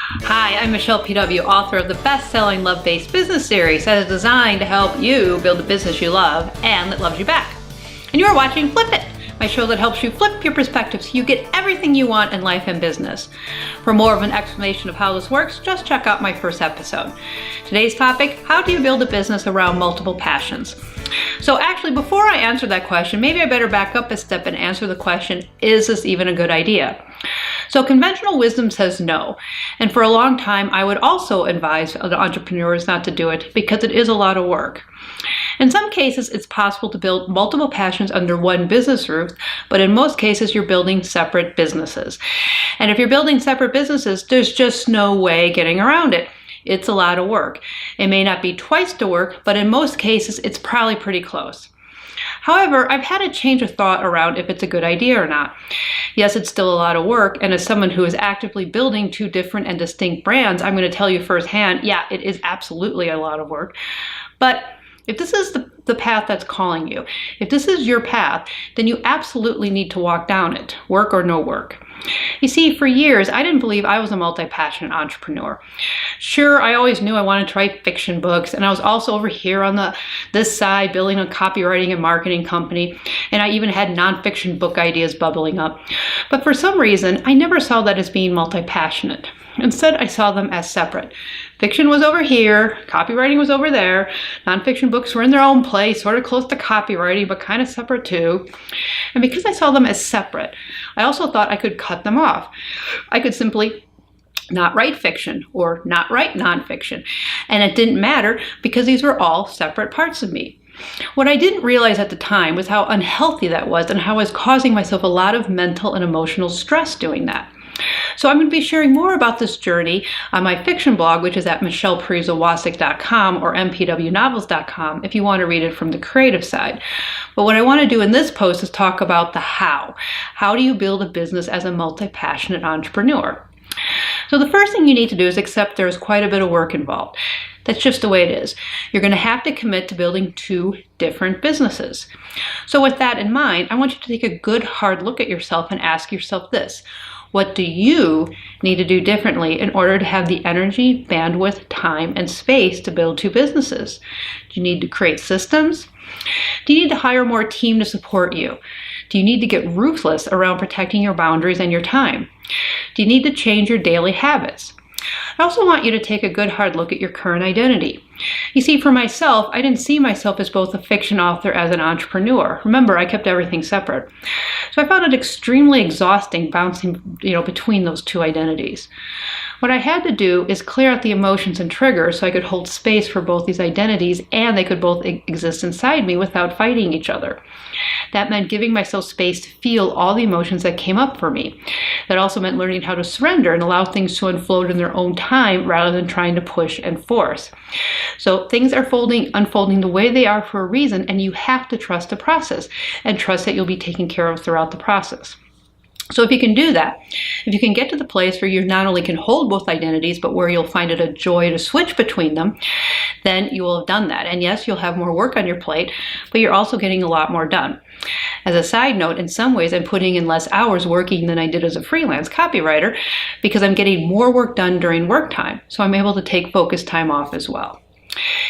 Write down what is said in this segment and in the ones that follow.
Hi, I'm Michelle PW, author of the best-selling Love-Based Business series that is designed to help you build a business you love and that loves you back. And you are watching Flip It, my show that helps you flip your perspective so you get everything you want in life and business. For more of an explanation of how this works, just check out my first episode. Today's topic, how do you build a business around multiple passions? So actually, before I answer that question, maybe I better back up a step and answer the question, is this even a good idea? So conventional wisdom says no. And for a long time, I would also advise other entrepreneurs not to do it because it is a lot of work. In some cases, it's possible to build multiple passions under one business roof, but in most cases, you're building separate businesses. And if you're building separate businesses, there's just no way getting around it. It's a lot of work. It may not be twice the work, but in most cases, it's probably pretty close. However, I've had a change of thought around if it's a good idea or not. Yes, it's still a lot of work, and as someone who is actively building two different and distinct brands, I'm going to tell you firsthand, yeah, it is absolutely a lot of work. But if this is the path that's calling you, if this is your path, then you absolutely need to walk down it, work or no work. You see, for years, I didn't believe I was a multi-passionate entrepreneur. Sure, I always knew I wanted to write fiction books, and I was also over here on this side building a copywriting and marketing company, and I even had nonfiction book ideas bubbling up. But for some reason, I never saw that as being multi-passionate. Instead, I saw them as separate. Fiction was over here, copywriting was over there, nonfiction books were in their own place, sort of close to copywriting, but kind of separate too. And because I saw them as separate, I also thought I could cut them off. I could simply not write fiction or not write nonfiction. And it didn't matter because these were all separate parts of me. What I didn't realize at the time was how unhealthy that was and how I was causing myself a lot of mental and emotional stress doing that. So I'm going to be sharing more about this journey on my fiction blog, which is at michelleparizelwasic.com or mpwnovels.com if you want to read it from the creative side. But what I want to do in this post is talk about the how. How do you build a business as a multi-passionate entrepreneur? So the first thing you need to do is accept there's quite a bit of work involved. That's just the way it is. You're going to have to commit to building two different businesses. So with that in mind, I want you to take a good hard look at yourself and ask yourself this. What do you need to do differently in order to have the energy, bandwidth, time, and space to build two businesses? Do you need to create systems? Do you need to hire more team to support you? Do you need to get ruthless around protecting your boundaries and your time? Do you need to change your daily habits? I also want you to take a good hard look at your current identity. You see, for myself, I didn't see myself as both a fiction author as an entrepreneur. Remember, I kept everything separate. So I found it extremely exhausting bouncing, between those two identities. What I had to do is clear out the emotions and triggers so I could hold space for both these identities and they could both exist inside me without fighting each other. That meant giving myself space to feel all the emotions that came up for me. That also meant learning how to surrender and allow things to unfold in their own time rather than trying to push and force. So things are unfolding the way they are for a reason, and you have to trust the process and trust that you'll be taken care of throughout the process. So if you can do that, if you can get to the place where you not only can hold both identities, but where you'll find it a joy to switch between them, then you will have done that. And yes, you'll have more work on your plate, but you're also getting a lot more done. As a side note, in some ways, I'm putting in less hours working than I did as a freelance copywriter because I'm getting more work done during work time. So I'm able to take focus time off as well.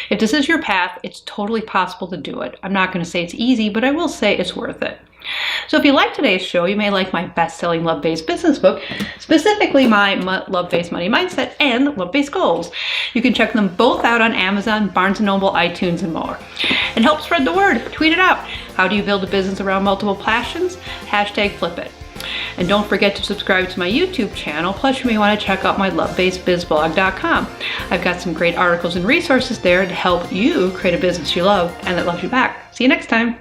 If this is your path, it's totally possible to do it. I'm not going to say it's easy, but I will say it's worth it. So if you like today's show, you may like my best-selling Love-Based Business book, specifically my Love-Based Money Mindset and Love-Based Goals. You can check them both out on Amazon, Barnes & Noble, iTunes, and more. And help spread the word. Tweet it out. How do you build a business around multiple passions? #FlipIt. And don't forget to subscribe to my YouTube channel. Plus, you may want to check out my lovebasedbizblog.com. I've got some great articles and resources there to help you create a business you love and that loves you back. See you next time.